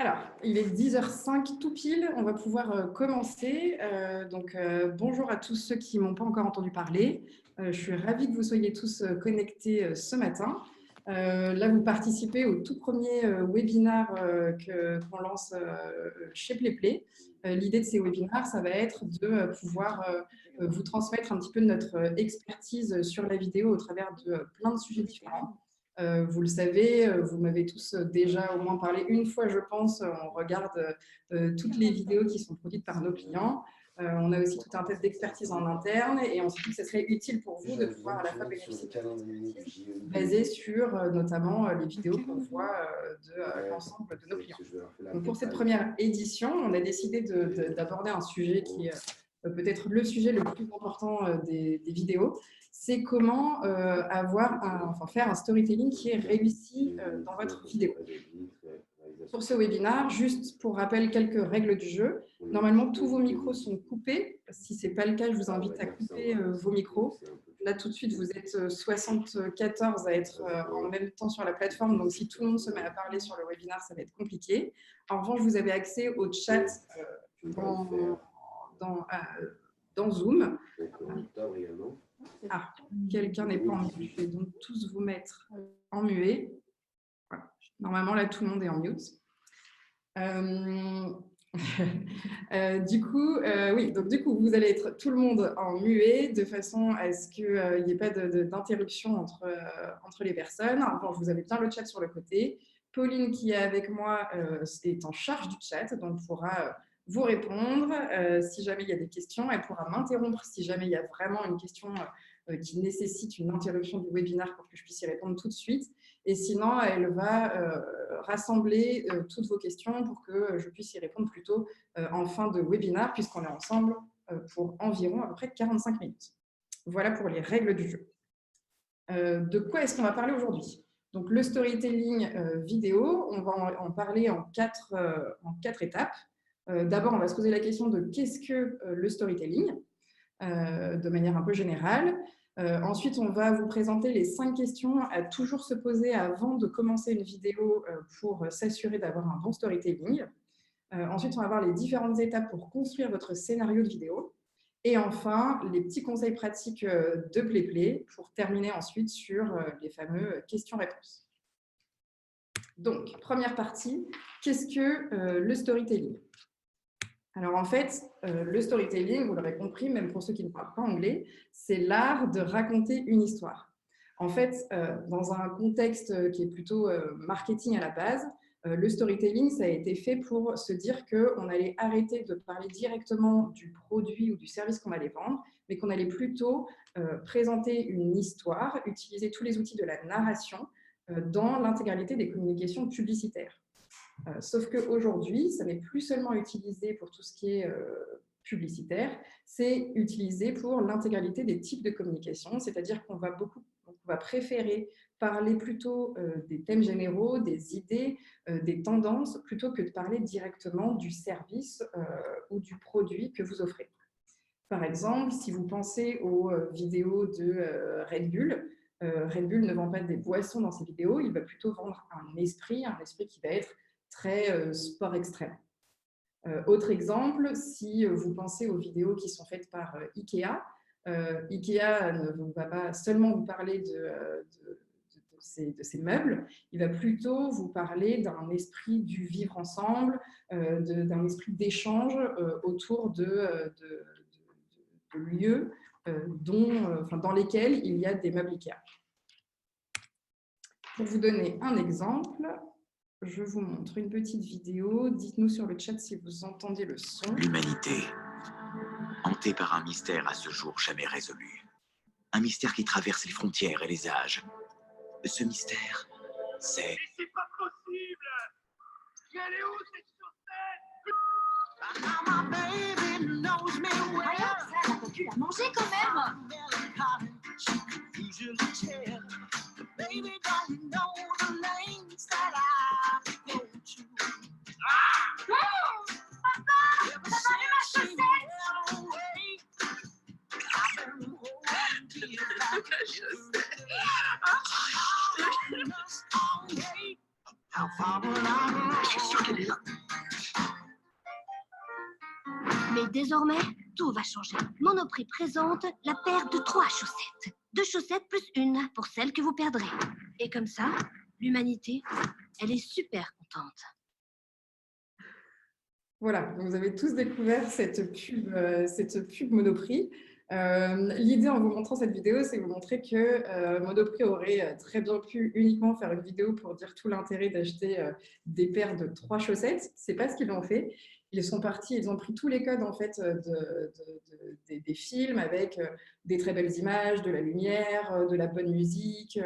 Alors, il est 10h05 tout pile, on va pouvoir commencer. Bonjour à tous ceux qui ne m'ont pas encore entendu parler. Je suis ravie que vous soyez tous connectés ce matin. Là, vous participez au tout premier webinaire qu'on lance chez PlayPlay. L'idée de ces webinaires, ça va être de pouvoir vous transmettre un petit peu de notre expertise sur la vidéo au travers de plein de sujets différents. Vous le savez, vous m'avez tous déjà au moins parlé une fois, je pense. On regarde toutes les vidéos qui sont produites par nos clients. On a aussi tout un test d'expertise en interne et on se dit que ce serait utile pour vous de pouvoir à la fois bénéficier de cette expertise basée sur notamment les vidéos qu'on voit de l'ensemble de nos clients. Donc pour cette première édition, on a décidé d'aborder un sujet qui est peut-être le sujet le plus important des vidéos. C'est comment faire un storytelling qui est réussi dans votre vidéo. Pour ce webinaire, juste pour rappel quelques règles du jeu. Normalement, tous vos micros sont coupés. Si ce n'est pas le cas, je vous invite à couper vos micros. Là, tout de suite, vous êtes 74 à être en même temps sur la plateforme. Donc, si tout le monde se met à parler sur le webinaire, ça va être compliqué. En revanche, vous avez accès au chat dans Zoom. Ah, quelqu'un n'est pas en mute. Je vais donc tous vous mettre en muet. Voilà. Normalement, là, tout le monde est en mute. Du coup, vous allez être tout le monde en muet de façon à ce qu'il n'y ait pas d'interruption entre les personnes. En revanche, vous avez bien le chat sur le côté. Pauline, qui est avec moi, est en charge du chat, donc pourra vous répondre. Si jamais il y a des questions, elle pourra m'interrompre si jamais il y a vraiment une question qui nécessite une interruption du webinaire pour que je puisse y répondre tout de suite. Et sinon, elle va rassembler toutes vos questions pour que je puisse y répondre plutôt en fin de webinaire, puisqu'on est ensemble pour environ à peu près 45 minutes. Voilà pour les règles du jeu. De quoi est-ce qu'on va parler aujourd'hui? Donc, le storytelling vidéo, on va en parler en quatre étapes. D'abord, on va se poser la question de qu'est-ce que le storytelling, de manière un peu générale. Ensuite, on va vous présenter les 5 questions à toujours se poser avant de commencer une vidéo pour s'assurer d'avoir un bon storytelling. Ensuite, on va voir les différentes étapes pour construire votre scénario de vidéo. Et enfin, les petits conseils pratiques de PlayPlay pour terminer ensuite sur les fameux questions-réponses. Donc, première partie, qu'est-ce que le storytelling? Alors en fait, le storytelling, vous l'aurez compris, même pour ceux qui ne parlent pas anglais, c'est l'art de raconter une histoire. En fait, dans un contexte qui est plutôt marketing à la base, le storytelling, ça a été fait pour se dire qu'on allait arrêter de parler directement du produit ou du service qu'on allait vendre, mais qu'on allait plutôt présenter une histoire, utiliser tous les outils de la narration dans l'intégralité des communications publicitaires. Sauf qu'aujourd'hui, ça n'est plus seulement utilisé pour tout ce qui est publicitaire, c'est utilisé pour l'intégralité des types de communication, c'est-à-dire qu'on va préférer parler plutôt des thèmes généraux, des idées, des tendances, plutôt que de parler directement du service ou du produit que vous offrez. Par exemple, si vous pensez aux vidéos de Red Bull ne vend pas des boissons dans ses vidéos, il va plutôt vendre un esprit qui va être très sport extrême. Autre exemple, si vous pensez aux vidéos qui sont faites par Ikea, Ikea ne va pas seulement vous parler de ces meubles, il va plutôt vous parler d'un esprit du vivre ensemble, d'un esprit d'échange autour de lieux dans lesquels il y a des meubles Ikea. Pour vous donner un exemple, je vous montre une petite vidéo. Dites-nous sur le chat si vous entendez le son. L'humanité, hantée par un mystère à ce jour jamais résolu. Un mystère qui traverse les frontières et les âges. Ce mystère, c'est... Mais c'est pas possible! Elle est où cette chaussette? Tu l'as mangé quand même! Je suis sûr qu'elle est là. Mais désormais, tout va changer. Monoprix présente la paire de 3 chaussettes. 2 chaussettes plus une pour celle que vous perdrez. Et comme ça, l'humanité, elle est super contente. Voilà, donc vous avez tous découvert cette pub Monoprix. L'idée en vous montrant cette vidéo, c'est de vous montrer que Monoprix aurait très bien pu uniquement faire une vidéo pour dire tout l'intérêt d'acheter des paires de 3 chaussettes. C'est pas ce qu'ils ont fait. Ils sont partis, ils ont pris tous les codes en fait des films avec des très belles images, de la lumière, de la bonne musique,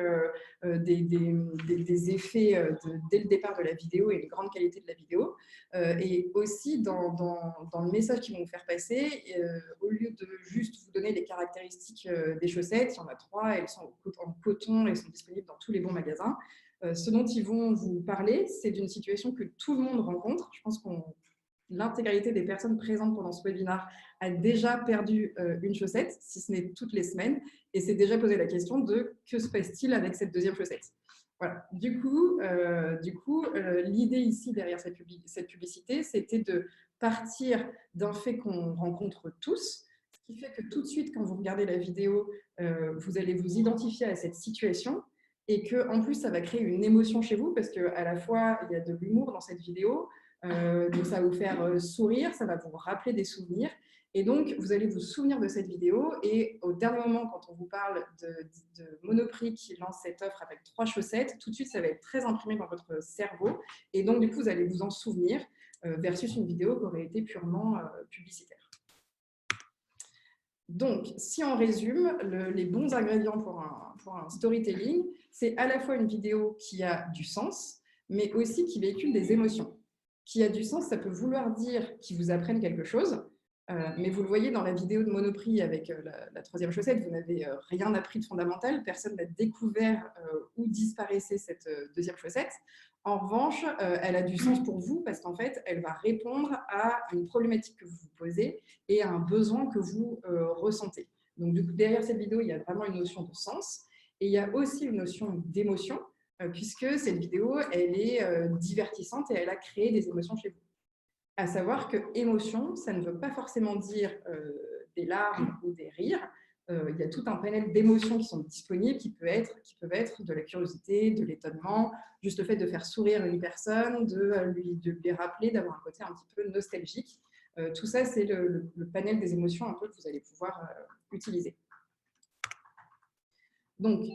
des effets dès le départ de la vidéo et une grande qualité de la vidéo. Et aussi dans le message qu'ils vont vous faire passer, au lieu de juste vous donner les caractéristiques des chaussettes, il y en a 3, elles sont en coton, elles sont disponibles dans tous les bons magasins. Ce dont ils vont vous parler, c'est d'une situation que tout le monde rencontre. Je pense que l'intégralité des personnes présentes pendant ce webinaire a déjà perdu une chaussette, si ce n'est toutes les semaines, et s'est déjà posé la question de que se passe-t-il avec cette deuxième chaussette. Voilà. Du coup, l'idée ici derrière cette publicité, c'était de partir d'un fait qu'on rencontre tous, ce qui fait que tout de suite, quand vous regardez la vidéo, vous allez vous identifier à cette situation et qu'en plus, ça va créer une émotion chez vous parce qu'à la fois, il y a de l'humour dans cette vidéo, donc ça va vous faire sourire, ça va vous rappeler des souvenirs. Et donc, vous allez vous souvenir de cette vidéo et au dernier moment, quand on vous parle de Monoprix qui lance cette offre avec 3 chaussettes, tout de suite, ça va être très imprimé dans votre cerveau. Et donc, du coup, vous allez vous en souvenir versus une vidéo qui aurait été purement publicitaire. Donc, si on résume, les bons ingrédients pour un storytelling, c'est à la fois une vidéo qui a du sens, mais aussi qui véhicule des émotions. Qui a du sens, ça peut vouloir dire qu'ils vous apprennent quelque chose, mais vous le voyez dans la vidéo de Monoprix avec la 3e chaussette, vous n'avez rien appris de fondamental, personne n'a découvert où disparaissait cette 2e chaussette. En revanche, elle a du sens pour vous parce qu'en fait, elle va répondre à une problématique que vous vous posez et à un besoin que vous ressentez. Donc, du coup, derrière cette vidéo, il y a vraiment une notion de sens et il y a aussi une notion d'émotion puisque cette vidéo, elle est divertissante et elle a créé des émotions chez vous. À savoir que émotion, ça ne veut pas forcément dire des larmes ou des rires. Il y a tout un panel d'émotions qui sont disponibles, qui peuvent être de la curiosité, de l'étonnement, juste le fait de faire sourire une personne, de lui rappeler, d'avoir un côté un petit peu nostalgique. Tout ça, c'est le panel des émotions un peu que vous allez pouvoir utiliser. Donc,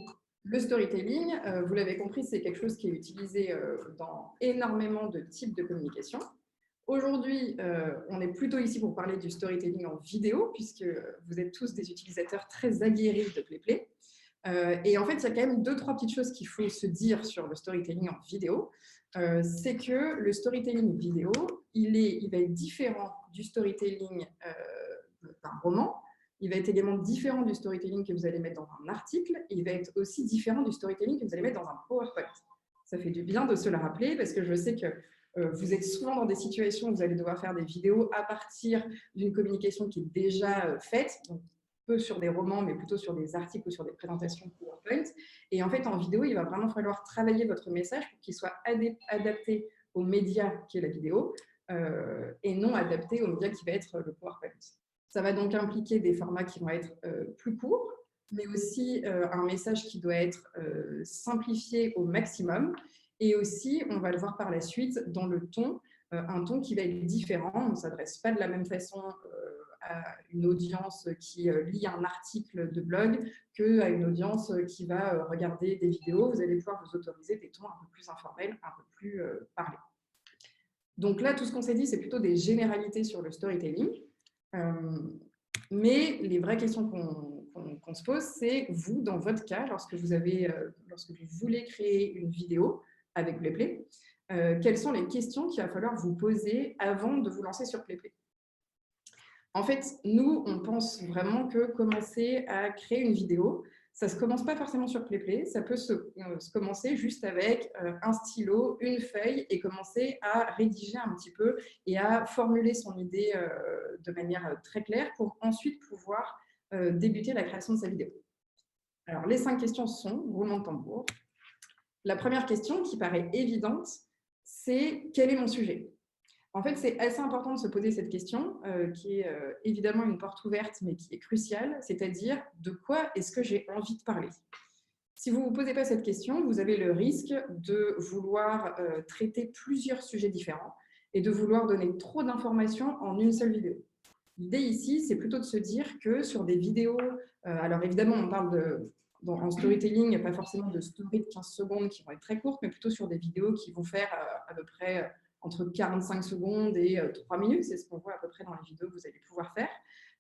le storytelling, vous l'avez compris, c'est quelque chose qui est utilisé dans énormément de types de communication. Aujourd'hui, on est plutôt ici pour parler du storytelling en vidéo, puisque vous êtes tous des utilisateurs très aguerris de PlayPlay. Et en fait, il y a quand même 2-3 petites choses qu'il faut se dire sur le storytelling en vidéo. C'est que le storytelling vidéo, il va être différent du storytelling d'un roman. Il va être également différent du storytelling que vous allez mettre dans un article. Et il va être aussi différent du storytelling que vous allez mettre dans un PowerPoint. Ça fait du bien de se le rappeler parce que je sais que vous êtes souvent dans des situations où vous allez devoir faire des vidéos à partir d'une communication qui est déjà faite, donc peu sur des romans, mais plutôt sur des articles ou sur des présentations PowerPoint. Et en fait, en vidéo, il va vraiment falloir travailler votre message pour qu'il soit adapté au média qui est la vidéo et non adapté au média qui va être le PowerPoint. Ça va donc impliquer des formats qui vont être plus courts, mais aussi un message qui doit être simplifié au maximum. Et aussi, on va le voir par la suite, dans le ton, un ton qui va être différent. On ne s'adresse pas de la même façon à une audience qui lit un article de blog qu'à une audience qui va regarder des vidéos. Vous allez pouvoir vous autoriser des tons un peu plus informels, un peu plus parlés. Donc là, tout ce qu'on s'est dit, c'est plutôt des généralités sur le storytelling. Mais les vraies questions qu'on se pose, c'est vous, dans votre cas, lorsque vous voulez créer une vidéo avec PlayPlay, quelles sont les questions qu'il va falloir vous poser avant de vous lancer sur PlayPlay? En fait, nous, on pense vraiment que commencer à créer une vidéo, ça ne se commence pas forcément sur PlayPlay, ça peut se commencer juste avec un stylo, une feuille et commencer à rédiger un petit peu et à formuler son idée de manière très claire pour ensuite pouvoir débuter la création de sa vidéo. Alors, les 5 questions sont, roulement de tambour. La première question qui paraît évidente, c'est quel est mon sujet? En fait, c'est assez important de se poser cette question, qui est évidemment une porte ouverte, mais qui est cruciale, c'est-à-dire de quoi est-ce que j'ai envie de parler? Si vous ne vous posez pas cette question, vous avez le risque de vouloir traiter plusieurs sujets différents et de vouloir donner trop d'informations en une seule vidéo. L'idée ici, c'est plutôt de se dire que sur des vidéos, alors évidemment, on parle en storytelling, pas forcément de stories de 15 secondes qui vont être très courtes, mais plutôt sur des vidéos qui vont faire à peu près entre 45 secondes et 3 minutes. C'est ce qu'on voit à peu près dans les vidéos que vous allez pouvoir faire.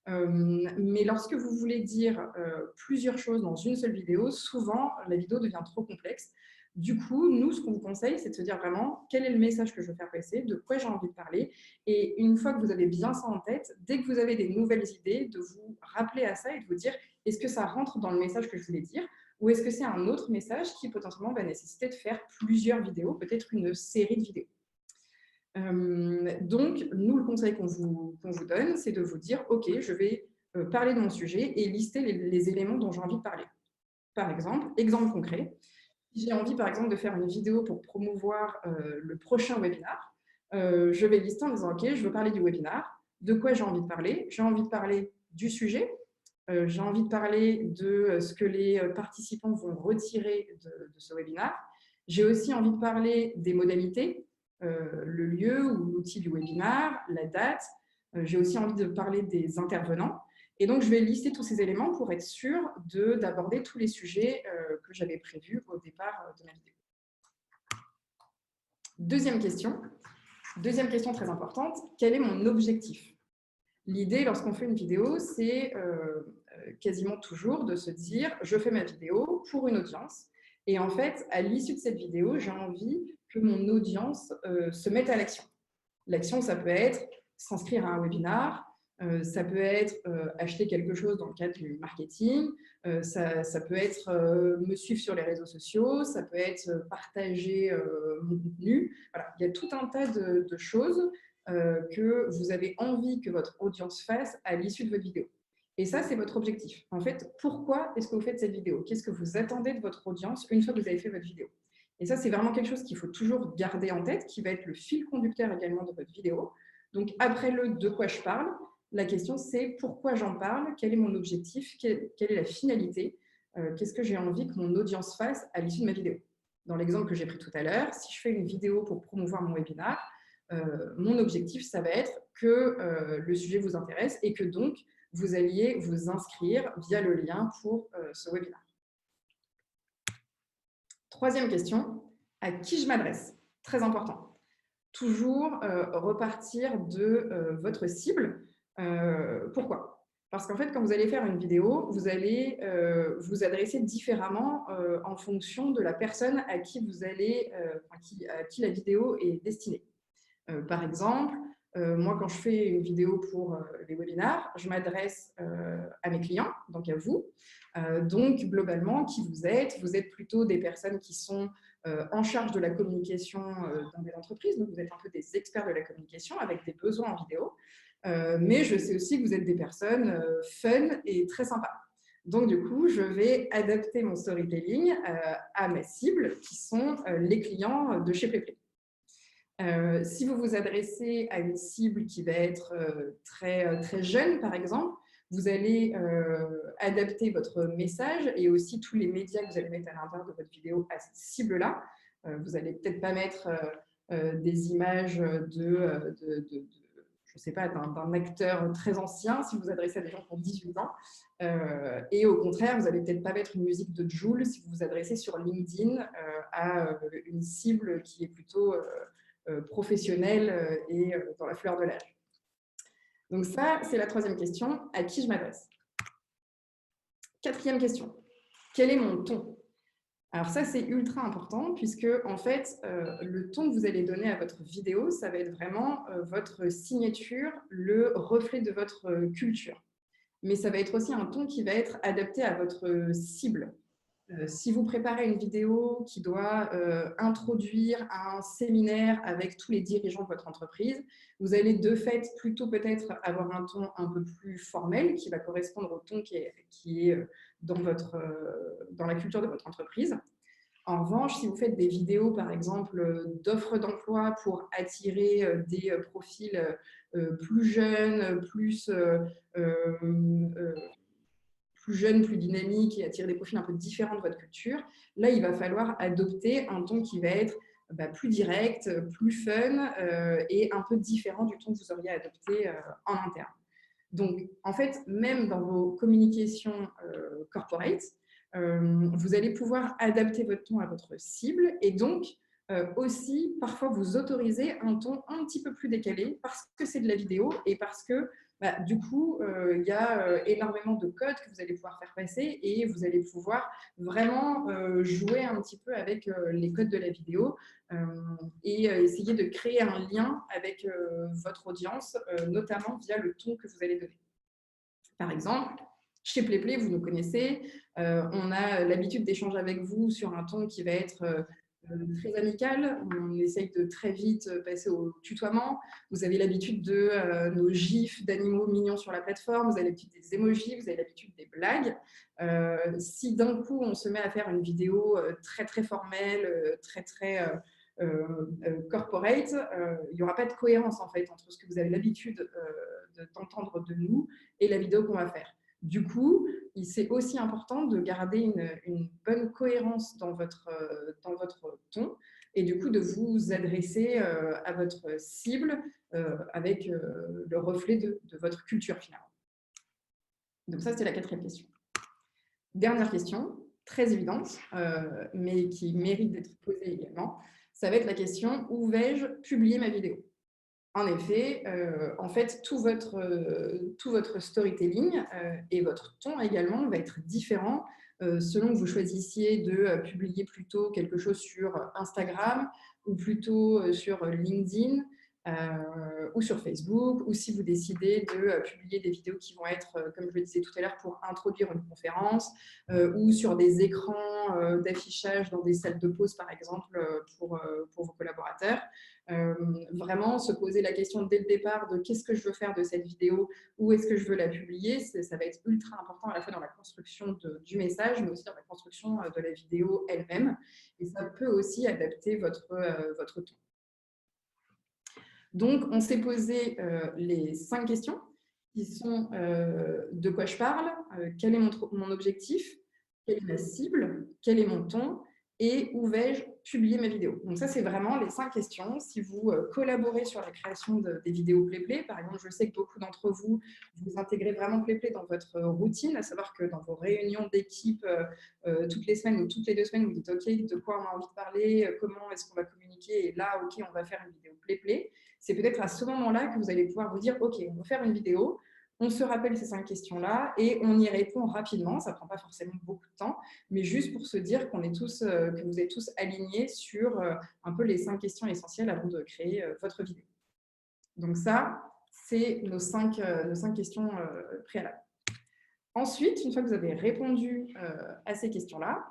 Mais lorsque vous voulez dire plusieurs choses dans une seule vidéo, souvent, la vidéo devient trop complexe. Du coup, nous, ce qu'on vous conseille, c'est de se dire vraiment quel est le message que je veux faire passer, de quoi j'ai envie de parler. Et une fois que vous avez bien ça en tête, dès que vous avez des nouvelles idées, de vous rappeler à ça et de vous dire est-ce que ça rentre dans le message que je voulais dire ou est-ce que c'est un autre message qui potentiellement va nécessiter de faire plusieurs vidéos, peut-être une série de vidéos. Donc, nous, le conseil qu'on vous donne, c'est de vous dire ok, je vais parler de mon sujet et lister les éléments dont j'ai envie de parler. Par exemple, exemple concret, si j'ai envie, par exemple, de faire une vidéo pour promouvoir le prochain webinar, je vais lister en disant, OK, je veux parler du webinar. De quoi j'ai envie de parler? J'ai envie de parler du sujet. J'ai envie de parler de ce que les participants vont retirer de ce webinar. J'ai aussi envie de parler des modalités, le lieu ou l'outil du webinar, la date. J'ai aussi envie de parler des intervenants. Et donc, je vais lister tous ces éléments pour être sûr d'aborder tous les sujets que j'avais prévus au départ de ma vidéo. Deuxième question très importante, quel est mon objectif? L'idée, lorsqu'on fait une vidéo, c'est quasiment toujours de se dire « je fais ma vidéo pour une audience ». Et en fait, à l'issue de cette vidéo, j'ai envie que mon audience se mette à l'action. L'action, ça peut être s'inscrire à un webinar, ça peut être acheter quelque chose dans le cadre du marketing, ça peut être me suivre sur les réseaux sociaux, ça peut être partager mon contenu. Voilà, il y a tout un tas de choses que vous avez envie que votre audience fasse à l'issue de votre vidéo. Et ça, c'est votre objectif. En fait, pourquoi est-ce que vous faites cette vidéo? Qu'est-ce que vous attendez de votre audience une fois que vous avez fait votre vidéo? Et ça, c'est vraiment quelque chose qu'il faut toujours garder en tête, qui va être le fil conducteur également de votre vidéo. Donc, après le « de quoi je parle », la question, c'est pourquoi j'en parle, quel est mon objectif, quelle est la finalité, qu'est-ce que j'ai envie que mon audience fasse à l'issue de ma vidéo. Dans l'exemple que j'ai pris tout à l'heure, si je fais une vidéo pour promouvoir mon webinar, mon objectif, ça va être que le sujet vous intéresse et que donc, vous alliez vous inscrire via le lien pour ce webinaire. Troisième question, à qui je m'adresse? Très important. Toujours repartir de votre cible. Pourquoi? Parce qu'en fait, quand vous allez faire une vidéo, vous allez vous adresser différemment en fonction de la personne à qui vous allez, à qui la vidéo est destinée. Par exemple, moi, quand je fais une vidéo pour les webinars, je m'adresse à mes clients, donc à vous. Donc, globalement, qui vous êtes plutôt des personnes qui sont en charge de la communication dans des entreprises, donc vous êtes un peu des experts de la communication avec des besoins en vidéo. Mais je sais aussi que vous êtes des personnes fun et très sympas. Donc, du coup, je vais adapter mon storytelling à ma cible, qui sont les clients de chez PlayPlay. Si vous vous adressez à une cible qui va être très jeune, par exemple, vous allez adapter votre message et aussi tous les médias que vous allez mettre à l'intérieur de votre vidéo à cette cible-là. Vous n'allez peut-être pas mettre des images je ne sais pas, d'un acteur très ancien si vous vous adressez à des gens qui ont 18 ans. Et au contraire, vous n'allez peut-être pas mettre une musique de Jul si vous vous adressez sur LinkedIn à une cible qui est plutôt professionnelle et dans la fleur de l'âge. Donc ça, c'est la troisième question. À qui je m'adresse? Quatrième question. Quel est mon ton? Alors ça, c'est ultra important puisque, en fait, le ton que vous allez donner à votre vidéo, ça va être vraiment votre signature, le reflet de votre culture. Mais ça va être aussi un ton qui va être adapté à votre cible. Si vous préparez une vidéo qui doit introduire un séminaire avec tous les dirigeants de votre entreprise, vous allez de fait plutôt peut-être avoir un ton un peu plus formel qui va correspondre au ton qui est dans la culture de votre entreprise. En revanche, si vous faites des vidéos, par exemple, d'offres d'emploi pour attirer des profils plus jeunes, plus jeunes, plus dynamiques et attirer des profils un peu différents de votre culture, là, il va falloir adopter un ton qui va être plus direct, plus fun et un peu différent du ton que vous auriez adopté en interne. Donc, en fait, même dans vos communications corporate, vous allez pouvoir adapter votre ton à votre cible et donc aussi parfois vous autoriser un ton un petit peu plus décalé parce que c'est de la vidéo et parce que du coup, il y a énormément de codes que vous allez pouvoir faire passer et vous allez pouvoir vraiment jouer un petit peu avec les codes de la vidéo et essayer de créer un lien avec votre audience, notamment via le ton que vous allez donner. Par exemple, chez PlayPlay, vous nous connaissez, on a l'habitude d'échanger avec vous sur un ton qui va être très amical. On essaye de très vite passer au tutoiement. Vous avez l'habitude de nos gifs d'animaux mignons sur la plateforme, vous avez l'habitude des emojis, vous avez l'habitude des blagues. Si d'un coup, on se met à faire une vidéo très, très formelle, très, très corporate, il n'y aura pas de cohérence en fait entre ce que vous avez l'habitude d'entendre de nous et la vidéo qu'on va faire. Du coup, c'est aussi important de garder une bonne cohérence dans votre ton et du coup de vous adresser à votre cible avec le reflet de votre culture finalement. Donc ça, c'était la 4e question. Dernière question, très évidente, mais qui mérite d'être posée également. Ça va être la question, où vais-je publier ma vidéo ? En effet, en fait, tout votre storytelling et votre ton également va être différent selon que vous choisissiez de publier plutôt quelque chose sur Instagram ou plutôt sur LinkedIn ou sur Facebook, ou si vous décidez de publier des vidéos qui vont être, comme je le disais tout à l'heure, pour introduire une conférence ou sur des écrans d'affichage dans des salles de pause, par exemple, pour vos collaborateurs. Vraiment se poser la question dès le départ de qu'est-ce que je veux faire de cette vidéo, où est-ce que je veux la publier, ça va être ultra important à la fois dans la construction du message, mais aussi dans la construction de la vidéo elle-même. Et ça peut aussi adapter votre ton. Donc, on s'est posé les 5 questions qui sont de quoi je parle, quel est mon objectif, quelle est ma cible, quel est mon ton et où vais-je publier ma vidéo. Donc ça, c'est vraiment les 5 questions. Si vous collaborez sur la création des vidéos PlayPlay, par exemple, je sais que beaucoup d'entre vous, vous intégrez vraiment PlayPlay dans votre routine, à savoir que dans vos réunions d'équipe toutes les semaines ou toutes les 2 semaines, vous dites « OK, de quoi on a envie de parler, comment est-ce qu'on va communiquer ?» Et là, OK, on va faire une vidéo PlayPlay. C'est peut-être à ce moment-là que vous allez pouvoir vous dire « OK, on va faire une vidéo ». On se rappelle ces 5 questions-là et on y répond rapidement. Ça ne prend pas forcément beaucoup de temps, mais juste pour se dire que vous êtes tous alignés sur un peu les 5 questions essentielles avant de créer votre vidéo. Donc ça, c'est nos 5 questions préalables. Ensuite, une fois que vous avez répondu à ces questions-là,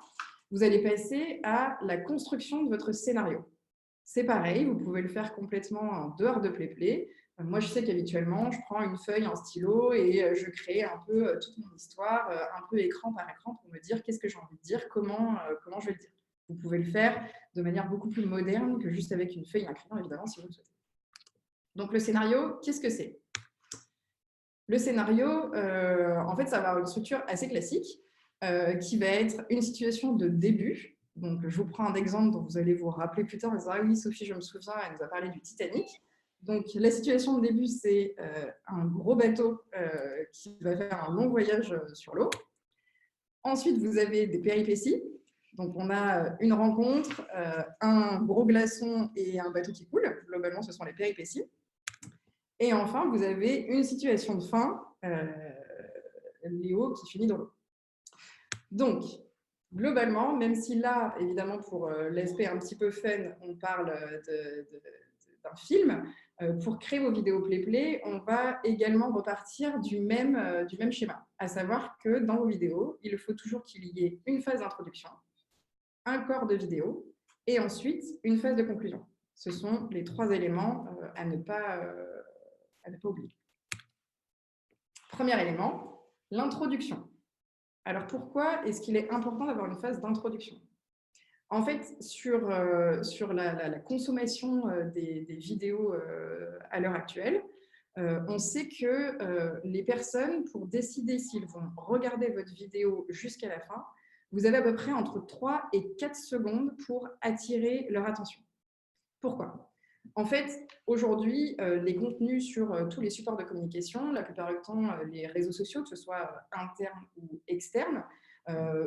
vous allez passer à la construction de votre scénario. C'est pareil, vous pouvez le faire complètement en dehors de PlayPlay. Moi, je sais qu'habituellement, je prends une feuille, un stylo et je crée un peu toute mon histoire, un peu écran par écran pour me dire qu'est-ce que j'ai envie de dire, comment je vais le dire. Vous pouvez le faire de manière beaucoup plus moderne que juste avec une feuille et un crayon, évidemment, si vous le souhaitez. Donc, le scénario, qu'est-ce que c'est ? Le scénario, en fait, ça va avoir une structure assez classique qui va être une situation de début. Donc, je vous prends un exemple dont vous allez vous rappeler plus tard en disant « Ah oui, Sophie, je me souviens, elle nous a parlé du Titanic ». Donc, la situation de début, c'est un gros bateau qui va faire un long voyage sur l'eau. Ensuite, vous avez des péripéties. Donc, on a une rencontre, un gros glaçon et un bateau qui coule. Globalement, ce sont les péripéties. Et enfin, vous avez une situation de fin, Léo qui finit dans l'eau. Donc, globalement, même si là, évidemment, pour l'aspect un petit peu fun, on parle d'un film, pour créer vos vidéos PlayPlay, on va également repartir du même schéma, à savoir que dans vos vidéos, il faut toujours qu'il y ait une phase d'introduction, un corps de vidéo et ensuite une phase de conclusion. Ce sont les 3 éléments à ne pas oublier. Premier élément, l'introduction. Alors pourquoi est-ce qu'il est important d'avoir une phase d'introduction ? En fait, sur la consommation des vidéos à l'heure actuelle, on sait que les personnes, pour décider s'ils vont regarder votre vidéo jusqu'à la fin, vous avez à peu près entre 3 et 4 secondes pour attirer leur attention. Pourquoi? En fait, aujourd'hui, les contenus sur tous les supports de communication, la plupart du temps, les réseaux sociaux, que ce soit internes ou externes,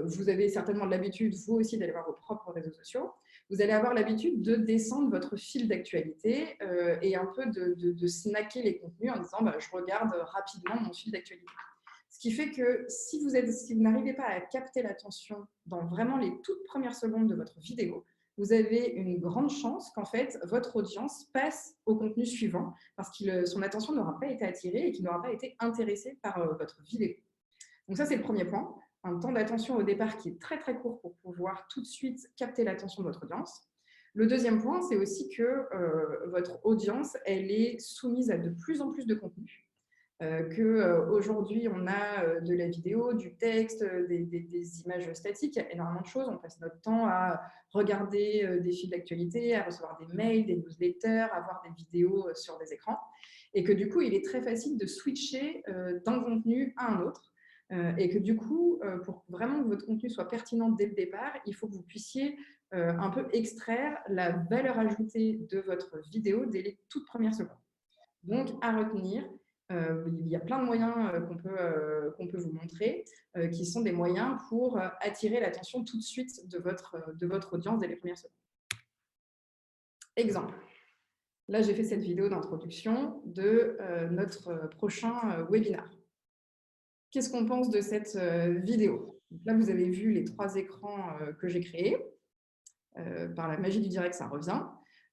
vous avez certainement l'habitude, vous aussi, d'aller voir vos propres réseaux sociaux. Vous allez avoir l'habitude de descendre votre fil d'actualité et un peu de snacker les contenus en disant bah, « je regarde rapidement mon fil d'actualité ». Ce qui fait que si vous n'arrivez pas à capter l'attention dans vraiment les toutes premières secondes de votre vidéo, vous avez une grande chance qu'en fait, votre audience passe au contenu suivant parce que son attention n'aura pas été attirée et qu'il n'aura pas été intéressé par votre vidéo. Donc ça, c'est le premier point. Un temps d'attention au départ qui est très, très court pour pouvoir tout de suite capter l'attention de votre audience. Le deuxième point, c'est aussi que votre audience, elle est soumise à de plus en plus de contenu. Qu'aujourd'hui, on a de la vidéo, du texte, des images statiques, il y a énormément de choses. On passe notre temps à regarder des fils d'actualité, à recevoir des mails, des newsletters, à voir des vidéos sur des écrans. Et que du coup, il est très facile de switcher d'un contenu à un autre. Et que du coup, pour vraiment que votre contenu soit pertinent dès le départ, il faut que vous puissiez un peu extraire la valeur ajoutée de votre vidéo dès les toutes premières secondes. Donc, à retenir, il y a plein de moyens qu'on peut vous montrer, qui sont des moyens pour attirer l'attention tout de suite de votre audience dès les premières secondes. Exemple. Là, j'ai fait cette vidéo d'introduction de notre prochain webinaire. Qu'est-ce qu'on pense de cette vidéo? Donc là, vous avez vu les 3 écrans que j'ai créés. Par la magie du direct, ça revient.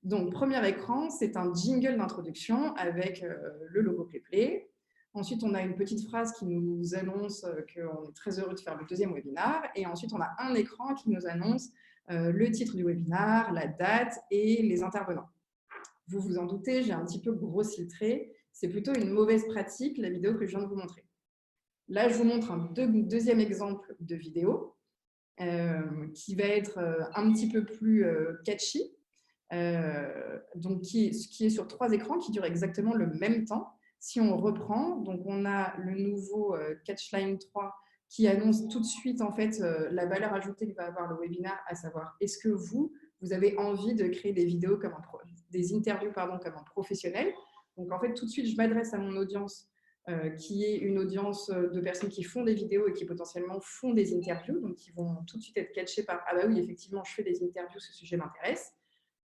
Donc, premier écran, c'est un jingle d'introduction avec le logo PlayPlay. Ensuite, on a une petite phrase qui nous annonce qu'on est très heureux de faire le deuxième webinaire. Et ensuite, on a un écran qui nous annonce le titre du webinaire, la date et les intervenants. Vous vous en doutez, j'ai un petit peu grossi le trait. C'est plutôt une mauvaise pratique, la vidéo que je viens de vous montrer. Là, je vous montre un deuxième exemple de vidéo qui va être un petit peu plus catchy. Donc qui est sur 3 écrans qui durent exactement le même temps. Si on reprend, donc on a le nouveau Catchline 3 qui annonce tout de suite en fait la valeur ajoutée que va avoir le webinaire, à savoir est-ce que vous avez envie de créer des vidéos des interviews comme un professionnel. Donc en fait tout de suite je m'adresse à mon audience qui est une audience de personnes qui font des vidéos et qui potentiellement font des interviews, donc qui vont tout de suite être catchées par « Ah bah oui, effectivement, je fais des interviews, ce sujet m'intéresse ».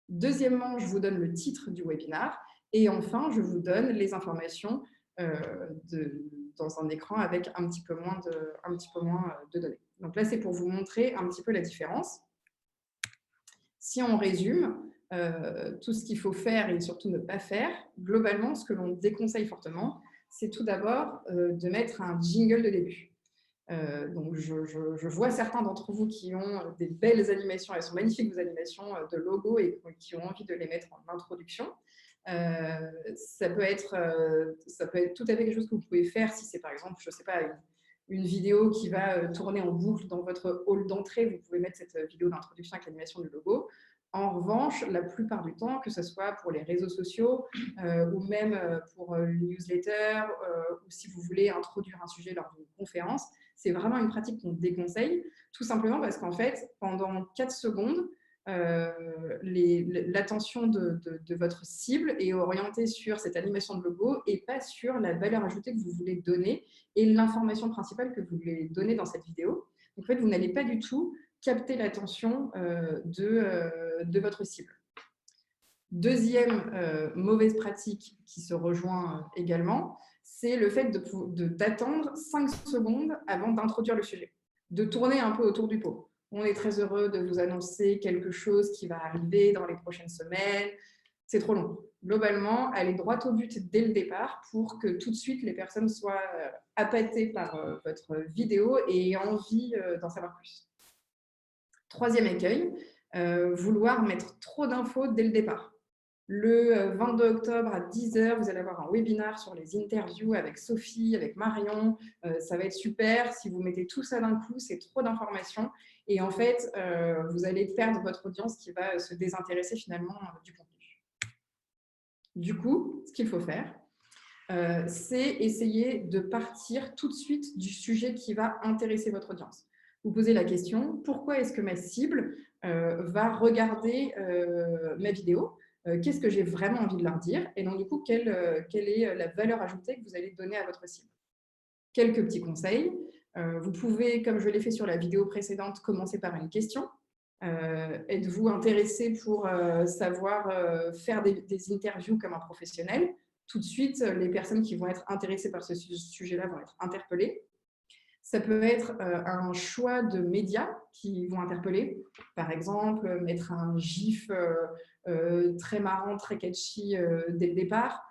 Deuxièmement, je vous donne le titre du webinaire. Et enfin, je vous donne les informations dans un écran avec un petit peu moins de données. Donc là, c'est pour vous montrer un petit peu la différence. Si on résume, tout ce qu'il faut faire et surtout ne pas faire, globalement, ce que l'on déconseille fortement, c'est tout d'abord de mettre un jingle de début. Donc, je vois certains d'entre vous qui ont des belles animations, elles sont magnifiques vos animations de logo et qui ont envie de les mettre en introduction. Ça peut être tout à fait quelque chose que vous pouvez faire si c'est par exemple, je ne sais pas, une vidéo qui va tourner en boucle dans votre hall d'entrée, vous pouvez mettre cette vidéo d'introduction avec l'animation du logo. En revanche, la plupart du temps, que ce soit pour les réseaux sociaux ou même pour une newsletter ou si vous voulez introduire un sujet lors d'une conférence, c'est vraiment une pratique qu'on déconseille, tout simplement parce qu'en fait, pendant 4 secondes, l'attention de votre cible est orientée sur cette animation de logo et pas sur la valeur ajoutée que vous voulez donner et l'information principale que vous voulez donner dans cette vidéo. Donc, en fait, vous n'allez pas du tout capter l'attention de votre cible. Deuxième mauvaise pratique qui se rejoint également, c'est le fait d'attendre 5 secondes avant d'introduire le sujet, de tourner un peu autour du pot. On est très heureux de vous annoncer quelque chose qui va arriver dans les prochaines semaines. C'est trop long. Globalement, allez droit au but dès le départ pour que tout de suite les personnes soient appâtées par votre vidéo et aient envie d'en savoir plus. Troisième écueil, vouloir mettre trop d'infos dès le départ. Le 22 octobre à 10 h, vous allez avoir un webinaire sur les interviews avec Sophie, avec Marion. Ça va être super. Si vous mettez tout ça d'un coup, c'est trop d'informations. Et en fait, vous allez perdre votre audience qui va se désintéresser finalement du contenu. Du coup, ce qu'il faut faire, c'est essayer de partir tout de suite du sujet qui va intéresser votre audience. Vous posez la question, pourquoi est-ce que ma cible va regarder ma vidéo? Qu'est-ce que j'ai vraiment envie de leur dire? Et donc, du coup, quelle est la valeur ajoutée que vous allez donner à votre cible? Quelques petits conseils. Vous pouvez, comme je l'ai fait sur la vidéo précédente, commencer par une question. Êtes-vous intéressé pour savoir faire des interviews comme un professionnel? Tout de suite, les personnes qui vont être intéressées par ce sujet-là vont être interpellées. Ça peut être un choix de médias qui vont interpeller. Par exemple, mettre un gif très marrant, très catchy dès le départ.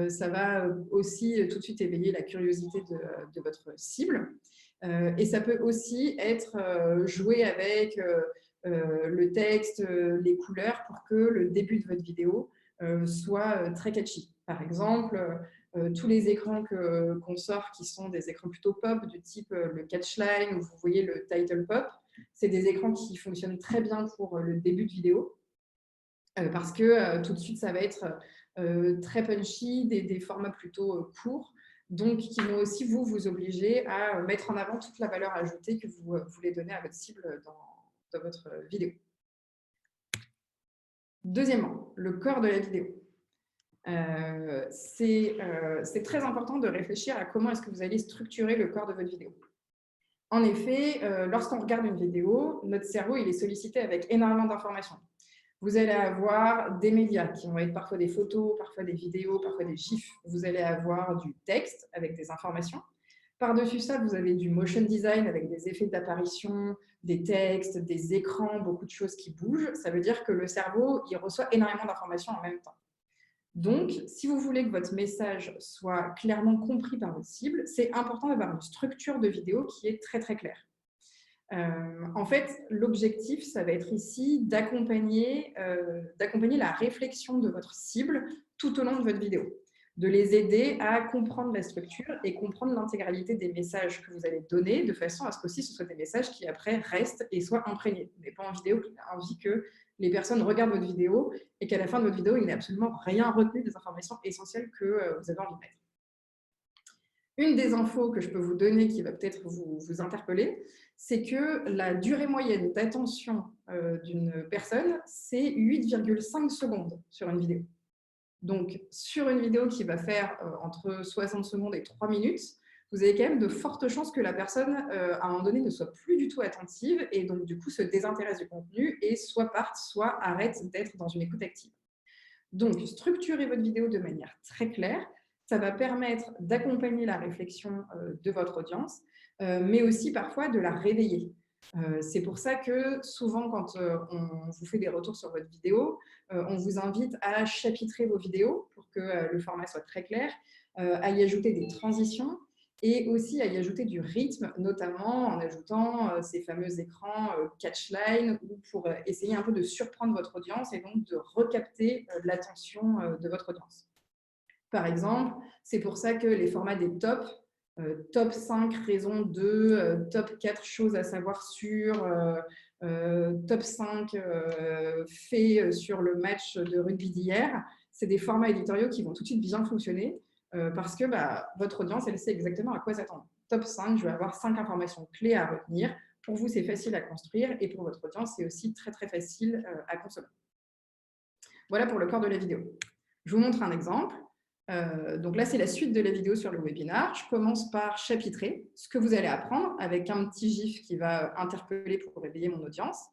Ça va aussi tout de suite éveiller la curiosité de votre cible. Et ça peut aussi être jouer avec le texte, les couleurs pour que le début de votre vidéo soit très catchy. Par exemple, tous les écrans qu'on sort qui sont des écrans plutôt pop du type le catchline ou vous voyez le title pop, c'est des écrans qui fonctionnent très bien pour le début de vidéo parce que tout de suite ça va être très punchy, des formats plutôt courts, donc qui vont aussi vous obliger à mettre en avant toute la valeur ajoutée que vous voulez donner à votre cible dans votre vidéo. Deuxièmement, le corps de la vidéo. C'est très important de réfléchir à comment est-ce que vous allez structurer le corps de votre vidéo. En effet, lorsqu'on regarde une vidéo, notre cerveau il est sollicité avec énormément d'informations. Vous allez avoir des médias qui vont être parfois des photos, parfois des vidéos, parfois des gifs. Vous allez avoir du texte avec des informations. Par-dessus ça, vous avez du motion design avec des effets d'apparition, des textes, des écrans, beaucoup de choses qui bougent. Ça veut dire que le cerveau il reçoit énormément d'informations en même temps. Donc, si vous voulez que votre message soit clairement compris par votre cible, c'est important d'avoir une structure de vidéo qui est très, très claire. En fait, l'objectif, ça va être ici d'accompagner la réflexion de votre cible tout au long de votre vidéo, de les aider à comprendre la structure et comprendre l'intégralité des messages que vous allez donner, de façon à ce qu'aussi ce soit des messages qui après restent et soient imprégnés. Vous n'avez pas envie que les personnes regardent votre vidéo et qu'à la fin de votre vidéo, il n'y ait absolument rien retenu des informations essentielles que vous avez envie de mettre. Une des infos que je peux vous donner qui va peut-être vous interpeller, c'est que la durée moyenne d'attention d'une personne, c'est 8,5 secondes sur une vidéo. Donc, sur une vidéo qui va faire entre 60 secondes et 3 minutes, vous avez quand même de fortes chances que la personne, à un moment donné, ne soit plus du tout attentive et donc, du coup, se désintéresse du contenu et soit parte, soit arrête d'être dans une écoute active. Donc, structurez votre vidéo de manière très claire. Ça va permettre d'accompagner la réflexion de votre audience, mais aussi parfois de la réveiller. C'est pour ça que souvent, quand on vous fait des retours sur votre vidéo, on vous invite à chapitrer vos vidéos pour que le format soit très clair, à y ajouter des transitions et aussi à y ajouter du rythme, notamment en ajoutant ces fameux écrans catchline ou pour essayer un peu de surprendre votre audience et donc de recapter l'attention de votre audience. Par exemple, c'est pour ça que les formats des tops, top 5 raisons de, top 4 choses à savoir sur, top 5 faits sur le match de rugby d'hier, c'est des formats éditoriaux qui vont tout de suite bien fonctionner parce que votre audience, elle sait exactement à quoi s'attendre. Top 5, je vais avoir 5 informations clés à retenir. Pour vous, c'est facile à construire et pour votre audience, c'est aussi très, très facile à consommer. Voilà pour le corps de la vidéo. Je vous montre un exemple. Donc là, c'est la suite de la vidéo sur le webinaire. Je commence par chapitrer ce que vous allez apprendre avec un petit gif qui va interpeller pour réveiller mon audience.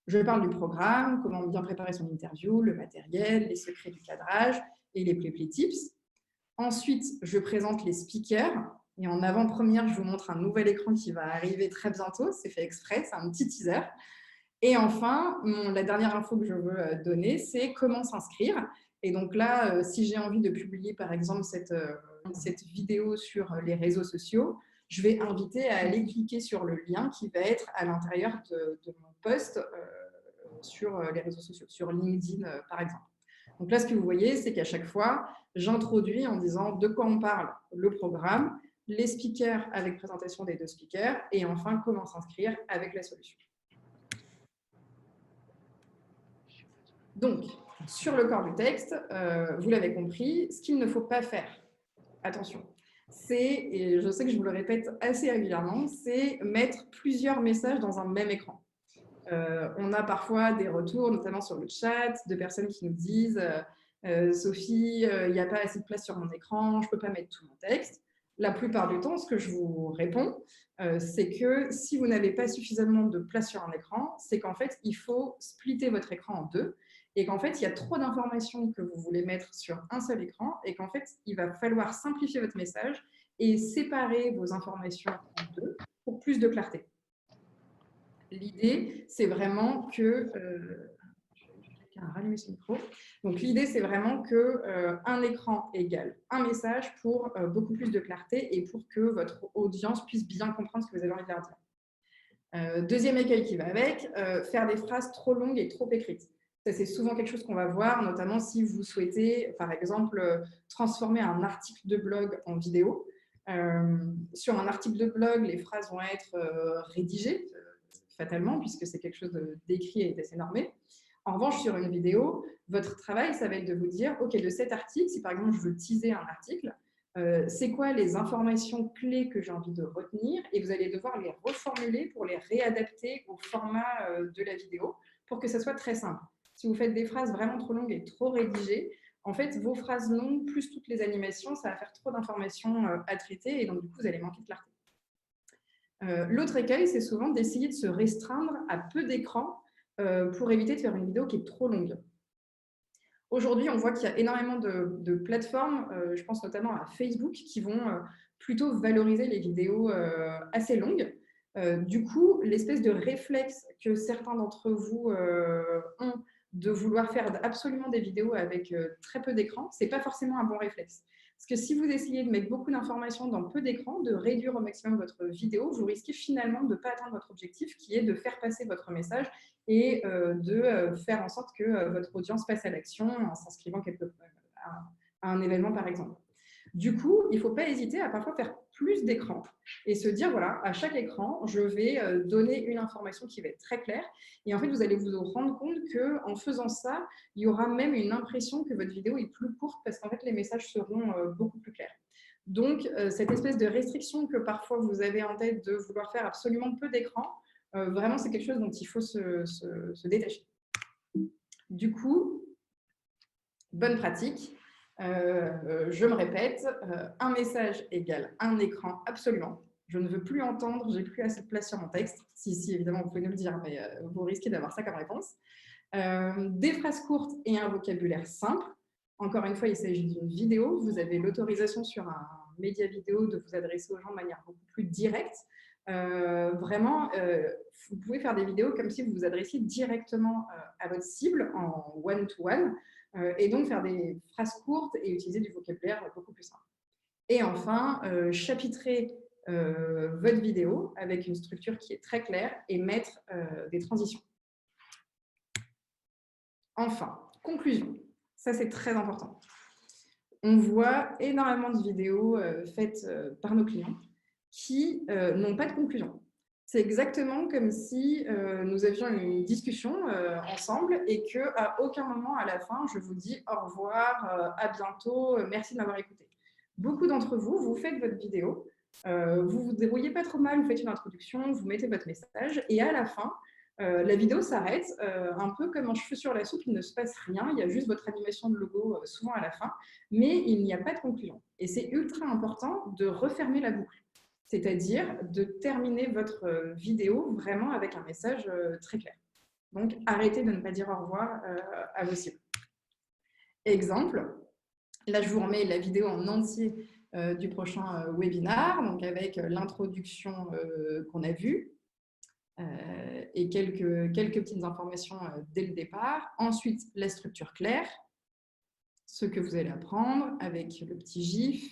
Je parle du programme, comment bien préparer son interview, le matériel, les secrets du cadrage et les play tips. Ensuite, je présente les speakers. Et en avant-première, je vous montre un nouvel écran qui va arriver très bientôt. C'est fait exprès, c'est un petit teaser. Et enfin, la dernière info que je veux donner, c'est comment s'inscrire. Et donc là, si j'ai envie de publier, par exemple, cette vidéo sur les réseaux sociaux, je vais inviter à aller cliquer sur le lien qui va être à l'intérieur de mon post sur les réseaux sociaux, sur LinkedIn, par exemple. Donc là, ce que vous voyez, c'est qu'à chaque fois, j'introduis en disant de quoi on parle, le programme, les speakers avec présentation des 2 speakers, et enfin, comment s'inscrire avec la solution. Donc, sur le corps du texte, vous l'avez compris, ce qu'il ne faut pas faire, attention, c'est, et je sais que je vous le répète assez régulièrement, c'est mettre plusieurs messages dans un même écran. On a parfois des retours, notamment sur le chat, de personnes qui nous disent Sophie, il n'y a pas assez de place sur mon écran, je ne peux pas mettre tout mon texte. La plupart du temps, ce que je vous réponds, c'est que si vous n'avez pas suffisamment de place sur un écran, c'est qu'en fait, il faut splitter votre écran en 2 et qu'en fait, il y a trop d'informations que vous voulez mettre sur un seul écran et qu'en fait, il va falloir simplifier votre message et séparer vos informations en 2 pour plus de clarté. L'idée, c'est vraiment que... rallumer ce micro. Donc, l'idée, c'est vraiment qu'un écran égale un message pour beaucoup plus de clarté et pour que votre audience puisse bien comprendre ce que vous avez envie de leur dire. Deuxième écueil qui va avec, faire des phrases trop longues et trop écrites. Ça, c'est souvent quelque chose qu'on va voir, notamment si vous souhaitez, par exemple, transformer un article de blog en vidéo. Sur un article de blog, les phrases vont être rédigées, fatalement, puisque c'est quelque chose d'écrit et d'assez normé. En revanche, sur une vidéo, votre travail, ça va être de vous dire, OK, de cet article, si par exemple je veux teaser un article, c'est quoi les informations clés que j'ai envie de retenir, et vous allez devoir les reformuler pour les réadapter au format de la vidéo pour que ça soit très simple. Si vous faites des phrases vraiment trop longues et trop rédigées, en fait, vos phrases longues, plus toutes les animations, ça va faire trop d'informations à traiter, et donc du coup, vous allez manquer de clarté. L'autre écueil, c'est souvent d'essayer de se restreindre à peu d'écran pour éviter de faire une vidéo qui est trop longue. Aujourd'hui, on voit qu'il y a énormément de plateformes, je pense notamment à Facebook, qui vont plutôt valoriser les vidéos assez longues. Du coup, l'espèce de réflexe que certains d'entre vous ont de vouloir faire absolument des vidéos avec très peu d'écran, ce n'est pas forcément un bon réflexe. Parce que si vous essayez de mettre beaucoup d'informations dans peu d'écran, de réduire au maximum votre vidéo, vous risquez finalement de ne pas atteindre votre objectif, qui est de faire passer votre message et de faire en sorte que votre audience passe à l'action en s'inscrivant à un événement, par exemple. Du coup, il ne faut pas hésiter à parfois faire plus d'écrans et se dire, voilà, à chaque écran, je vais donner une information qui va être très claire. Et en fait, vous allez vous rendre compte qu'en faisant ça, il y aura même une impression que votre vidéo est plus courte parce qu'en fait, les messages seront beaucoup plus clairs. Donc, cette espèce de restriction que parfois vous avez en tête de vouloir faire absolument peu d'écran, vraiment, c'est quelque chose dont il faut se détacher. Du coup, bonne pratique. Je me répète, un message égale un écran, absolument. Je ne veux plus entendre, j'ai plus assez de place sur mon texte. Si, évidemment, vous pouvez nous le dire, mais vous risquez d'avoir ça comme réponse. Des phrases courtes et un vocabulaire simple. Encore une fois, il s'agit d'une vidéo. Vous avez l'autorisation sur un média vidéo de vous adresser aux gens de manière beaucoup plus directe. Vraiment, vous pouvez faire des vidéos comme si vous vous adressiez directement à votre cible en one-to-one. Et donc faire des phrases courtes et utiliser du vocabulaire beaucoup plus simple. Et enfin, chapitrer votre vidéo avec une structure qui est très claire et mettre des transitions. Enfin, conclusion. Ça, c'est très important. On voit énormément de vidéos faites par nos clients qui n'ont pas de conclusion. C'est exactement comme si nous avions une discussion ensemble et qu'à aucun moment à la fin, je vous dis au revoir, à bientôt, merci de m'avoir écouté. Beaucoup d'entre vous, vous faites votre vidéo, vous vous débrouillez pas trop mal, vous faites une introduction, vous mettez votre message et à la fin, la vidéo s'arrête, un peu comme un cheveu sur la soupe, il ne se passe rien, il y a juste votre animation de logo souvent à la fin, mais il n'y a pas de conclusion. Et c'est ultra important de refermer la boucle. C'est-à-dire de terminer votre vidéo vraiment avec un message très clair. Donc, arrêtez de ne pas dire au revoir à vos cibles. Exemple, là, je vous remets la vidéo en entier du prochain webinar, donc avec l'introduction qu'on a vue et quelques petites informations dès le départ. Ensuite, la structure claire, ce que vous allez apprendre avec le petit GIF,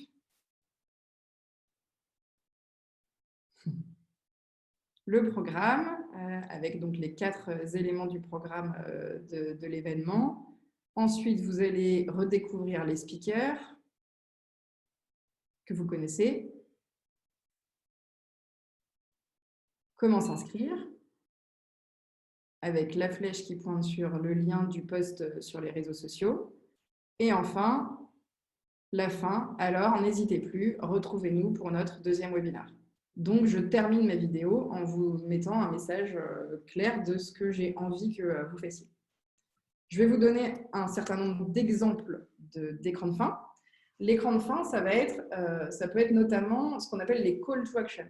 le programme, avec donc les 4 éléments du programme de l'événement, Ensuite, vous allez redécouvrir les speakers que vous connaissez. Comment s'inscrire avec la flèche qui pointe sur le lien du post sur les réseaux sociaux. Et enfin, la fin. Alors, n'hésitez plus, retrouvez-nous pour notre deuxième webinaire. Donc, je termine ma vidéo en vous mettant un message clair de ce que j'ai envie que vous fassiez. Je vais vous donner un certain nombre d'exemples d'écran de fin. L'écran de fin, ça peut être notamment ce qu'on appelle les call to action.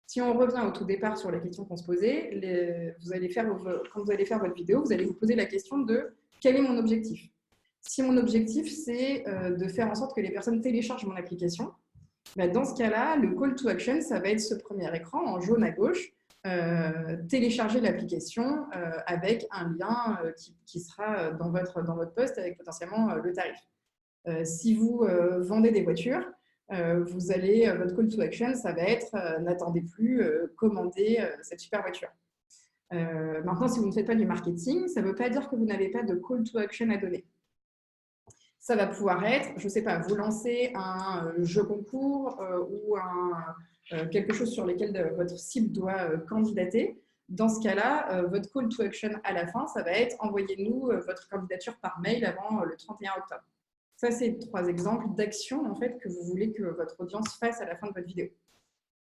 Si on revient au tout départ sur la question qu'on se posait, quand vous allez faire votre vidéo, vous allez vous poser la question de quel est mon objectif. Si mon objectif, c'est de faire en sorte que les personnes téléchargent mon application, dans ce cas-là, le call to action, ça va être ce premier écran en jaune à gauche, télécharger l'application avec un lien qui sera dans votre post avec potentiellement le tarif. Si vous vendez des voitures, votre call to action, ça va être n'attendez plus, commandez cette super voiture. Maintenant, si vous ne faites pas du marketing, ça ne veut pas dire que vous n'avez pas de call to action à donner. Ça va pouvoir être, je ne sais pas, vous lancez un jeu concours ou quelque chose sur lequel votre cible doit candidater. Dans ce cas-là, votre call to action à la fin, ça va être envoyez-nous votre candidature par mail avant le 31 octobre. Ça, c'est 3 exemples d'actions en fait, que vous voulez que votre audience fasse à la fin de votre vidéo.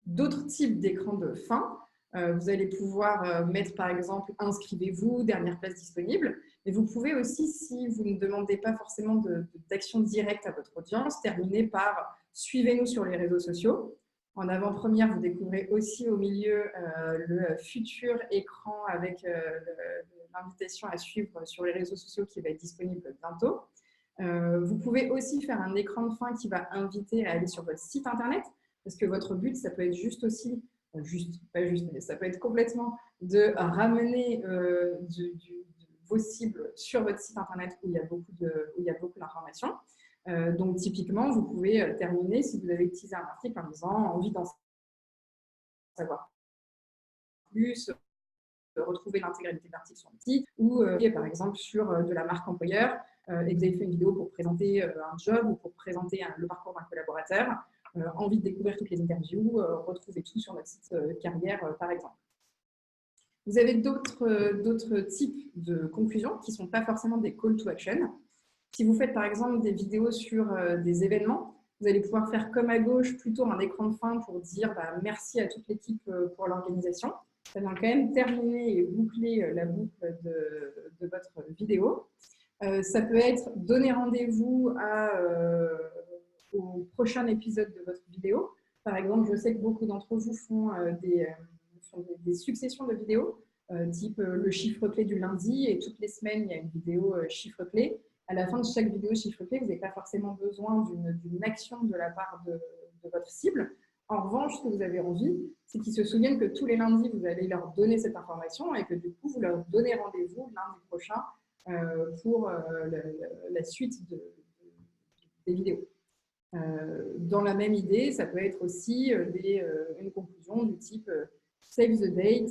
D'autres types d'écrans de fin, vous allez pouvoir mettre par exemple « Inscrivez-vous, dernière place disponible ». Mais vous pouvez aussi, si vous ne demandez pas forcément d'action directe à votre audience, terminer par « Suivez-nous sur les réseaux sociaux ». En avant-première, vous découvrez aussi au milieu le futur écran avec l'invitation à suivre sur les réseaux sociaux qui va être disponible bientôt. Vous pouvez aussi faire un écran de fin qui va inviter à aller sur votre site internet, parce que votre but, ça peut être juste aussi, pas juste, mais ça peut être complètement de ramener vos cibles sur votre site internet où il y a beaucoup d'informations. Donc typiquement, vous pouvez terminer, si vous avez utilisé un article en disant « envie d'en savoir plus », retrouver l'intégralité de l'article sur le site, ou par exemple sur de la marque employeur, et vous avez fait une vidéo pour présenter un job ou pour présenter le parcours d'un collaborateur, envie de découvrir toutes les interviews, retrouvez tout sur notre site carrière par exemple. Vous avez d'autres types de conclusions qui ne sont pas forcément des call to action. Si vous faites par exemple des vidéos sur des événements, vous allez pouvoir faire comme à gauche plutôt un écran de fin pour dire merci à toute l'équipe pour l'organisation. Ça vient quand même terminer et boucler la boucle de votre vidéo. Ça peut être donner rendez-vous au prochain épisode de votre vidéo. Par exemple, je sais que beaucoup d'entre vous font des successions de vidéos, type le chiffre clé du lundi, et toutes les semaines, il y a une vidéo chiffre clé. À la fin de chaque vidéo chiffre clé, vous n'avez pas forcément besoin d'une action de la part de votre cible. En revanche, ce que vous avez envie, c'est qu'ils se souviennent que tous les lundis, vous allez leur donner cette information et que du coup, vous leur donnez rendez-vous lundi prochain pour la suite des vidéos. Dans la même idée, ça peut être aussi une conclusion du type Save the date,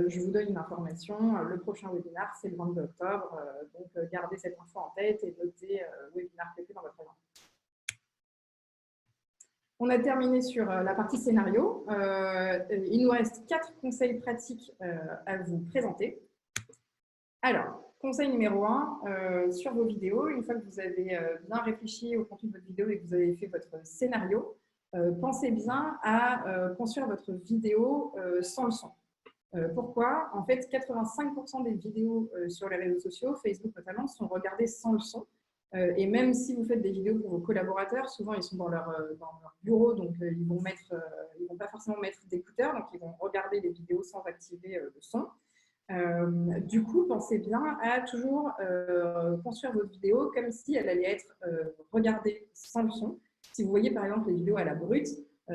je vous donne une information, le prochain webinaire, c'est le 22 octobre, donc gardez cette info en tête et notez webinaire prévu dans votre agenda. On a terminé sur la partie scénario. Il nous reste 4 conseils pratiques à vous présenter. Alors, conseil numéro 1, sur vos vidéos, une fois que vous avez bien réfléchi au contenu de votre vidéo et que vous avez fait votre scénario, pensez bien à construire votre vidéo sans le son. Pourquoi? En fait, 85% des vidéos sur les réseaux sociaux, Facebook notamment, sont regardées sans le son. Et même si vous faites des vidéos pour vos collaborateurs, souvent ils sont dans leur bureau, donc ils vont pas forcément mettre d'écouteurs, donc ils vont regarder les vidéos sans activer le son. Du coup, pensez bien à toujours construire votre vidéo comme si elle allait être regardée sans le son. Si vous voyez par exemple les vidéos à la brute,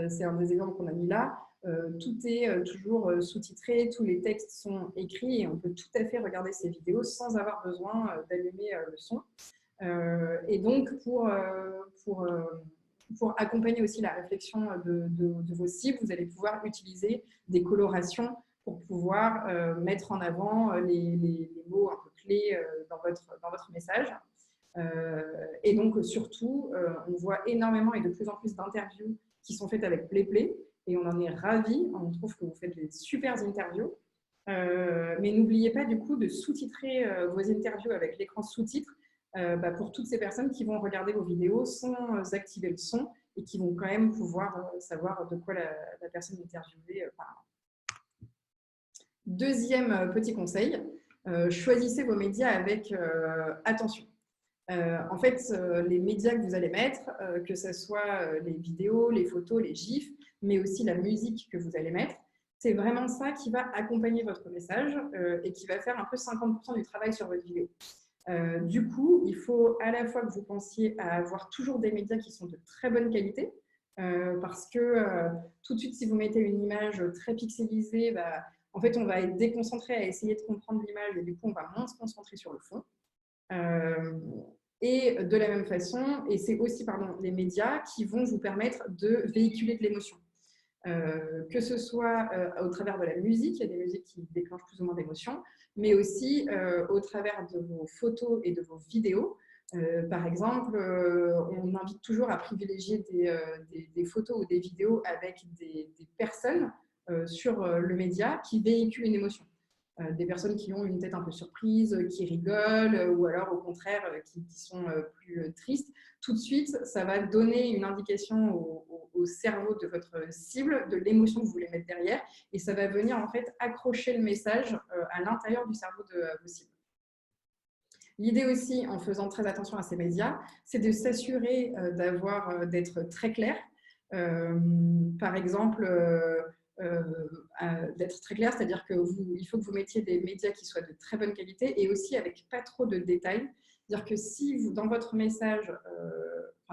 c'est un des exemples qu'on a mis là, tout est toujours sous-titré, tous les textes sont écrits et on peut tout à fait regarder ces vidéos sans avoir besoin d'allumer le son. Et donc, pour accompagner aussi la réflexion de vos cibles, vous allez pouvoir utiliser des colorations pour pouvoir mettre en avant les mots un peu clés dans votre message. Et donc, surtout, on voit énormément et de plus en plus d'interviews qui sont faites avec PlayPlay, et on en est ravis. On trouve que vous faites des super interviews. Mais n'oubliez pas du coup de sous-titrer vos interviews avec l'écran sous-titres pour toutes ces personnes qui vont regarder vos vidéos sans activer le son et qui vont quand même pouvoir savoir de quoi la personne interviewée parle. Deuxième petit conseil, choisissez vos médias avec attention. En fait, les médias que vous allez mettre, que ce soit les vidéos, les photos, les gifs, mais aussi la musique que vous allez mettre, c'est vraiment ça qui va accompagner votre message et qui va faire un peu 50% du travail sur votre vidéo. Du coup, il faut à la fois que vous pensiez à avoir toujours des médias qui sont de très bonne qualité, parce que tout de suite, si vous mettez une image très pixelisée, en fait, on va être déconcentré à essayer de comprendre l'image et du coup, on va moins se concentrer sur le fond. Et de la même façon, et c'est aussi les médias qui vont vous permettre de véhiculer de l'émotion. Que ce soit au travers de la musique, il y a des musiques qui déclenchent plus ou moins d'émotions, mais aussi au travers de vos photos et de vos vidéos. Par exemple, on invite toujours à privilégier des photos ou des vidéos avec des personnes sur le média qui véhiculent une émotion. Des personnes qui ont une tête un peu surprise, qui rigolent, ou alors au contraire qui sont plus tristes. Tout de suite, ça va donner une indication au cerveau de votre cible de l'émotion que vous voulez mettre derrière, et ça va venir en fait accrocher le message à l'intérieur du cerveau de vos cibles. L'idée aussi, en faisant très attention à ces médias, c'est de s'assurer d'être très clair. Par exemple, d'être très clair, c'est-à-dire qu'il faut que vous mettiez des médias qui soient de très bonne qualité et aussi avec pas trop de détails. C'est-à-dire que si vous, dans votre message,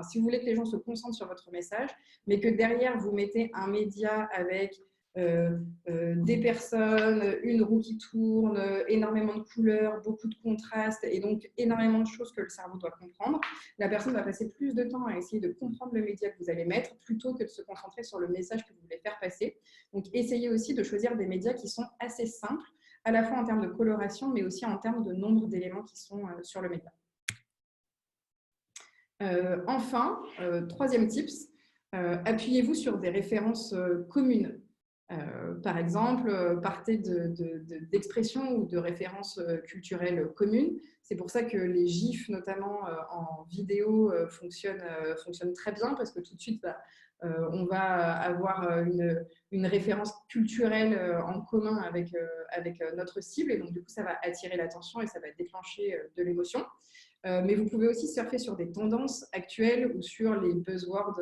si vous voulez que les gens se concentrent sur votre message, mais que derrière vous mettez un média avec des personnes, une roue qui tourne, énormément de couleurs, beaucoup de contrastes et donc énormément de choses que le cerveau doit comprendre, la personne va passer plus de temps à essayer de comprendre le média que vous allez mettre plutôt que de se concentrer sur le message que vous voulez faire passer. Donc essayez aussi de choisir des médias qui sont assez simples, à la fois en termes de coloration, mais aussi en termes de nombre d'éléments qui sont sur le média. Enfin, troisième tips, appuyez-vous sur des références communes. Par exemple, partez d'expressions ou de références culturelles communes. C'est pour ça que les GIFs, notamment en vidéo, fonctionnent très bien parce que tout de suite, on va avoir une référence culturelle en commun avec notre cible et donc du coup, ça va attirer l'attention et ça va déclencher de l'émotion. Mais vous pouvez aussi surfer sur des tendances actuelles ou sur les buzzwords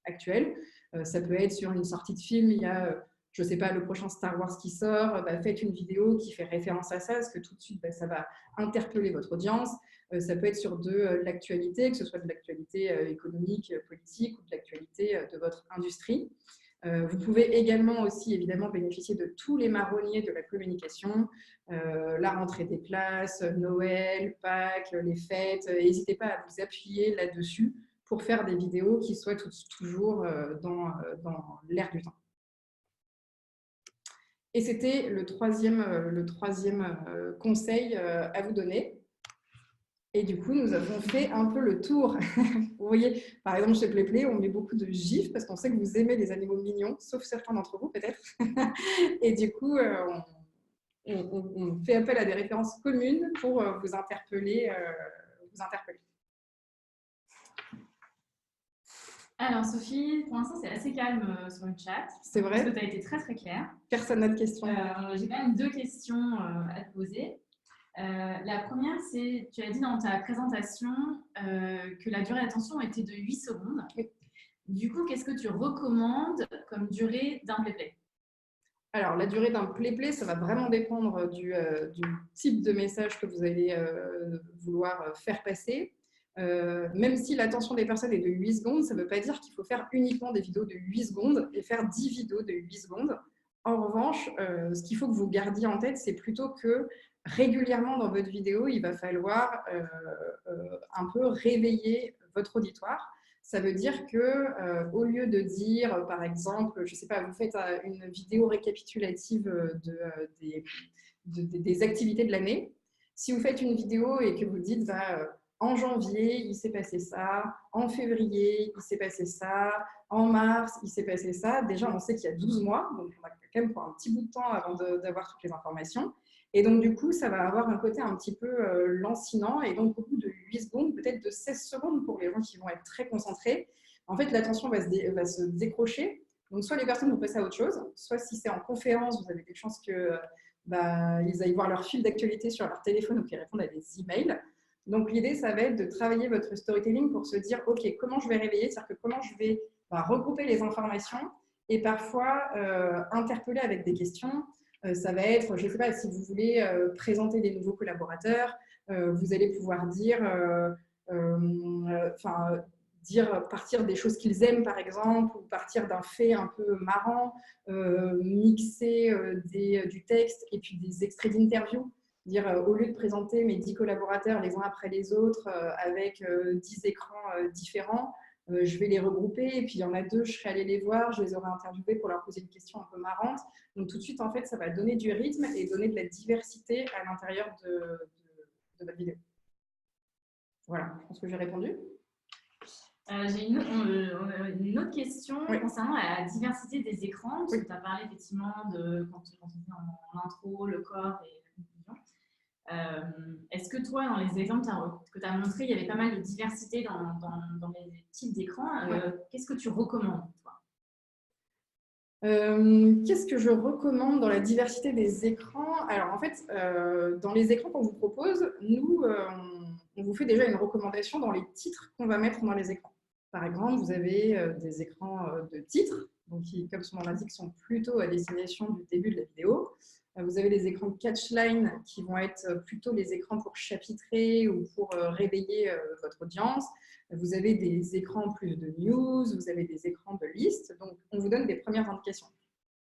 actuels. Ça peut être sur une sortie de film, il y a, je ne sais pas, le prochain Star Wars qui sort, faites une vidéo qui fait référence à ça, parce que tout de suite, ça va interpeller votre audience. Ça peut être sur de l'actualité, que ce soit de l'actualité économique, politique ou de l'actualité de votre industrie. Vous pouvez également aussi évidemment bénéficier de tous les marronniers de la communication, la rentrée des classes, Noël, Pâques, les fêtes. N'hésitez pas à vous appuyer là-dessus pour faire des vidéos qui soient toujours dans l'air du temps. Et c'était le troisième conseil à vous donner. Et du coup, nous avons fait un peu le tour. Vous voyez, par exemple, chez PlayPlay, on met beaucoup de gifs parce qu'on sait que vous aimez les animaux mignons, sauf certains d'entre vous peut-être. Et du coup, on fait appel à des références communes pour vous interpeller. Alors Sophie, pour l'instant c'est assez calme sur le chat. C'est vrai. Parce que tu as été très très claire. Personne n'a de questions. J'ai quand même deux questions à te poser. La première, c'est, tu as dit dans ta présentation que la durée d'attention était de 8 secondes. Oui. Du coup, qu'est-ce que tu recommandes comme durée d'un PlayPlay ? Alors, la durée d'un PlayPlay, ça va vraiment dépendre du type de message que vous allez vouloir faire passer. Même si l'attention des personnes est de 8 secondes, ça ne veut pas dire qu'il faut faire uniquement des vidéos de 8 secondes et faire 10 vidéos de 8 secondes. En revanche, ce qu'il faut que vous gardiez en tête, c'est plutôt que régulièrement dans votre vidéo, il va falloir un peu réveiller votre auditoire. Ça veut dire que au lieu de dire, par exemple, je ne sais pas, vous faites une vidéo récapitulative des activités de l'année, Si vous faites une vidéo et que vous dites en janvier, il s'est passé ça, en février, il s'est passé ça, en mars, il s'est passé ça, déjà on sait qu'il y a 12 mois, donc on a quand même pour un petit bout de temps avant d'avoir toutes les informations. Et donc du coup, ça va avoir un côté un petit peu lancinant, et donc au bout de 8 secondes, peut-être de 16 secondes pour les gens qui vont être très concentrés, en fait l'attention va se décrocher. Donc, soit les personnes vont passer à autre chose, soit si c'est en conférence, vous avez des chances qu'ils aillent voir leur fil d'actualité sur leur téléphone ou qu'ils répondent à des emails. Donc, l'idée, ça va être de travailler votre storytelling pour se dire, OK, comment je vais réveiller, c'est-à-dire que comment je vais regrouper les informations et parfois interpeller avec des questions. Ça va être, je ne sais pas, si vous voulez présenter des nouveaux collaborateurs, vous allez pouvoir dire, partir des choses qu'ils aiment, par exemple, ou partir d'un fait un peu marrant, mixer du texte et puis des extraits d'interview. Dire, au lieu de présenter mes 10 collaborateurs les uns après les autres avec 10 écrans différents, je vais les regrouper et puis il y en a 2, je serai allée les voir, je les aurai interviewés pour leur poser une question un peu marrante. Donc tout de suite, en fait, ça va donner du rythme et donner de la diversité à l'intérieur de votre vidéo. Voilà, je pense que j'ai répondu. J'ai une autre question concernant la diversité des écrans. Parce que tu as parlé effectivement de quand tu dis en intro, le corps et la conclusion. Est-ce que toi, dans les exemples que tu as montrés, il y avait pas mal de diversité dans les types d'écrans. Qu'est-ce que tu recommandes, toi? Qu'est-ce que je recommande dans la diversité des écrans? Alors en fait, dans les écrans qu'on vous propose, nous, on vous fait déjà une recommandation dans les titres qu'on va mettre dans les écrans. Par exemple, vous avez des écrans de titres, donc qui, comme son nom l'indique, sont plutôt à destination du début de la vidéo. Vous avez les écrans de catchline qui vont être plutôt les écrans pour chapitrer ou pour réveiller votre audience. Vous avez des écrans plus de news, vous avez des écrans de liste. Donc, on vous donne des premières indications.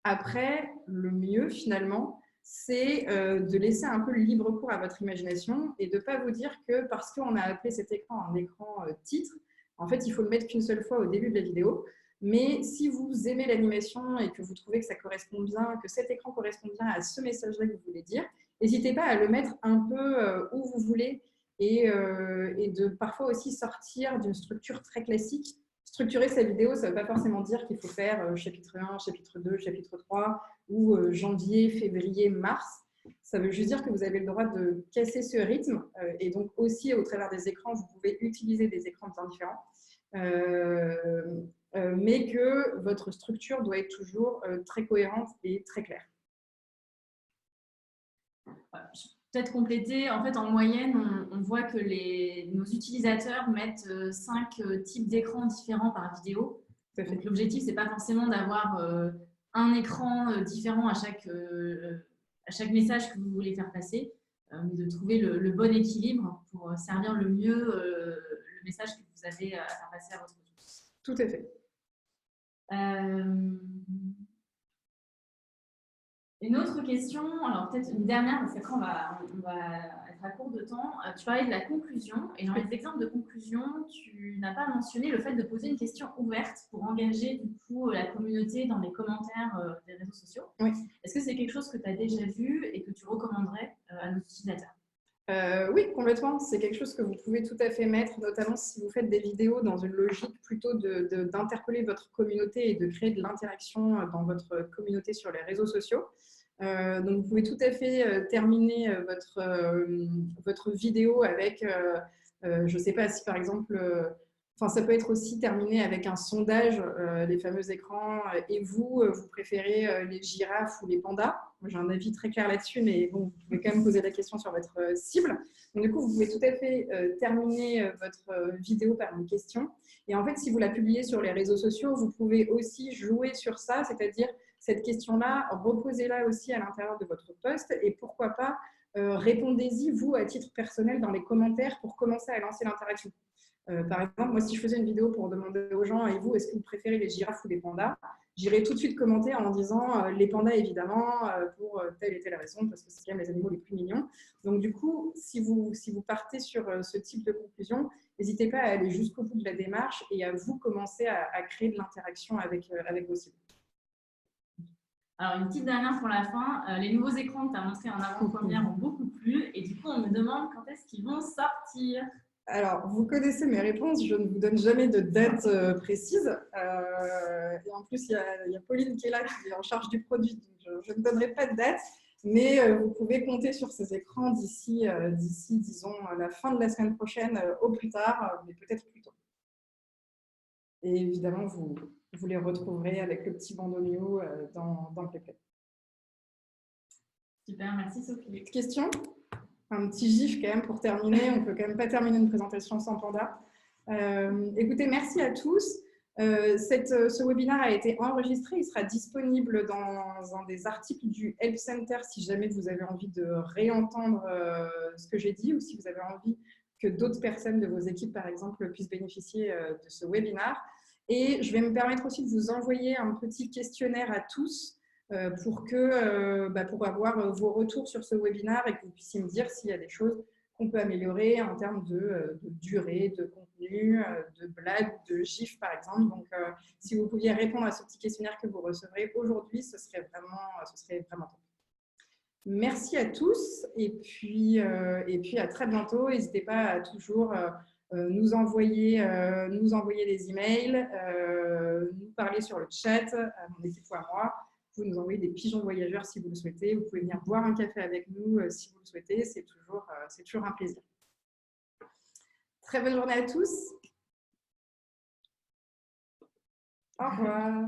Après, le mieux, finalement, c'est de laisser un peu libre cours à votre imagination et de ne pas vous dire que parce qu'on a appelé cet écran un écran titre, en fait, il faut le mettre qu'une seule fois au début de la vidéo. Mais si vous aimez l'animation et que vous trouvez que ça correspond bien, que cet écran correspond bien à ce message-là que vous voulez dire, n'hésitez pas à le mettre un peu où vous voulez et de parfois aussi sortir d'une structure très classique. Structurer sa vidéo, ça ne veut pas forcément dire qu'il faut faire chapitre 1, chapitre 2, chapitre 3 ou janvier, février, mars. Ça veut juste dire que vous avez le droit de casser ce rythme et donc aussi au travers des écrans, vous pouvez utiliser des écrans bien différents. Mais que votre structure doit être toujours très cohérente et très claire. Peut-être compléter, en fait, en moyenne, on voit que nos utilisateurs mettent 5 types d'écrans différents par vidéo. Donc, l'objectif, ce n'est pas forcément d'avoir un écran différent à chaque message que vous voulez faire passer, mais de trouver le bon équilibre pour servir le mieux le message que vous avez à faire passer à votre audience. Tout à fait. Une autre question, alors peut-être une dernière, parce qu'après on va être à court de temps. Tu parlais de la conclusion, et dans les exemples de conclusion, tu n'as pas mentionné le fait de poser une question ouverte pour engager du coup la communauté dans les commentaires des réseaux sociaux. Oui. Est-ce que c'est quelque chose que tu as déjà vu et que tu recommanderais à nos utilisateurs? Oui, complètement. C'est quelque chose que vous pouvez tout à fait mettre, notamment si vous faites des vidéos dans une logique plutôt d'interpeller votre communauté et de créer de l'interaction dans votre communauté sur les réseaux sociaux. Donc, vous pouvez tout à fait terminer votre vidéo avec, je ne sais pas si par exemple, ça peut être aussi terminé avec un sondage, les fameux écrans, et vous préférez les girafes ou les pandas? J'ai un avis très clair là-dessus, mais bon, vous pouvez quand même poser la question sur votre cible. Donc, du coup, vous pouvez tout à fait terminer votre vidéo par une question. Et en fait, si vous la publiez sur les réseaux sociaux, vous pouvez aussi jouer sur ça, c'est-à-dire cette question-là, reposez-la aussi à l'intérieur de votre post et pourquoi pas, répondez-y, vous, à titre personnel, dans les commentaires pour commencer à lancer l'interaction. Par exemple, moi, si je faisais une vidéo pour demander aux gens, et vous, est-ce que vous préférez les girafes ou les pandas? J'irais tout de suite commenter en disant les pandas, évidemment, pour telle et telle raison, parce que c'est quand même les animaux les plus mignons. Donc, du coup, si vous partez sur ce type de conclusion, n'hésitez pas à aller jusqu'au bout de la démarche et à vous commencer à créer de l'interaction avec vos cibles. Alors, une petite dernière pour la fin. Les nouveaux écrans que tu as montrés en avant-première ont beaucoup plu. Et du coup, on me demande quand est-ce qu'ils vont sortir. Alors, vous connaissez mes réponses, je ne vous donne jamais de date précise. Et en plus, il y a Pauline qui est là, qui est en charge du produit, donc je ne donnerai pas de date. Mais vous pouvez compter sur ces écrans d'ici, disons, la fin de la semaine prochaine, au plus tard, mais peut-être plus tôt. Et évidemment, vous les retrouverez avec le petit bandeau Mio dans PlayPlay. Super, merci Sophie. Question ? Un petit gif quand même pour terminer. On ne peut quand même pas terminer une présentation sans panda. Écoutez, merci à tous. Ce webinaire a été enregistré. Il sera disponible dans un des articles du Help Center si jamais vous avez envie de réentendre ce que j'ai dit ou si vous avez envie que d'autres personnes de vos équipes, par exemple, puissent bénéficier de ce webinaire. Et je vais me permettre aussi de vous envoyer un petit questionnaire à tous pour avoir vos retours sur ce webinaire et que vous puissiez me dire s'il y a des choses qu'on peut améliorer en termes de durée, de contenu, de blagues, de gifs par exemple. Donc, si vous pouviez répondre à ce petit questionnaire que vous recevrez aujourd'hui, ce serait vraiment top. Merci à tous et puis à très bientôt. N'hésitez pas à toujours nous envoyer des emails, nous parler sur le chat, à mon équipe ou à moi. Vous nous envoyez des pigeons voyageurs si vous le souhaitez. Vous pouvez venir boire un café avec nous si vous le souhaitez. C'est toujours un plaisir. Très bonne journée à tous. Au revoir.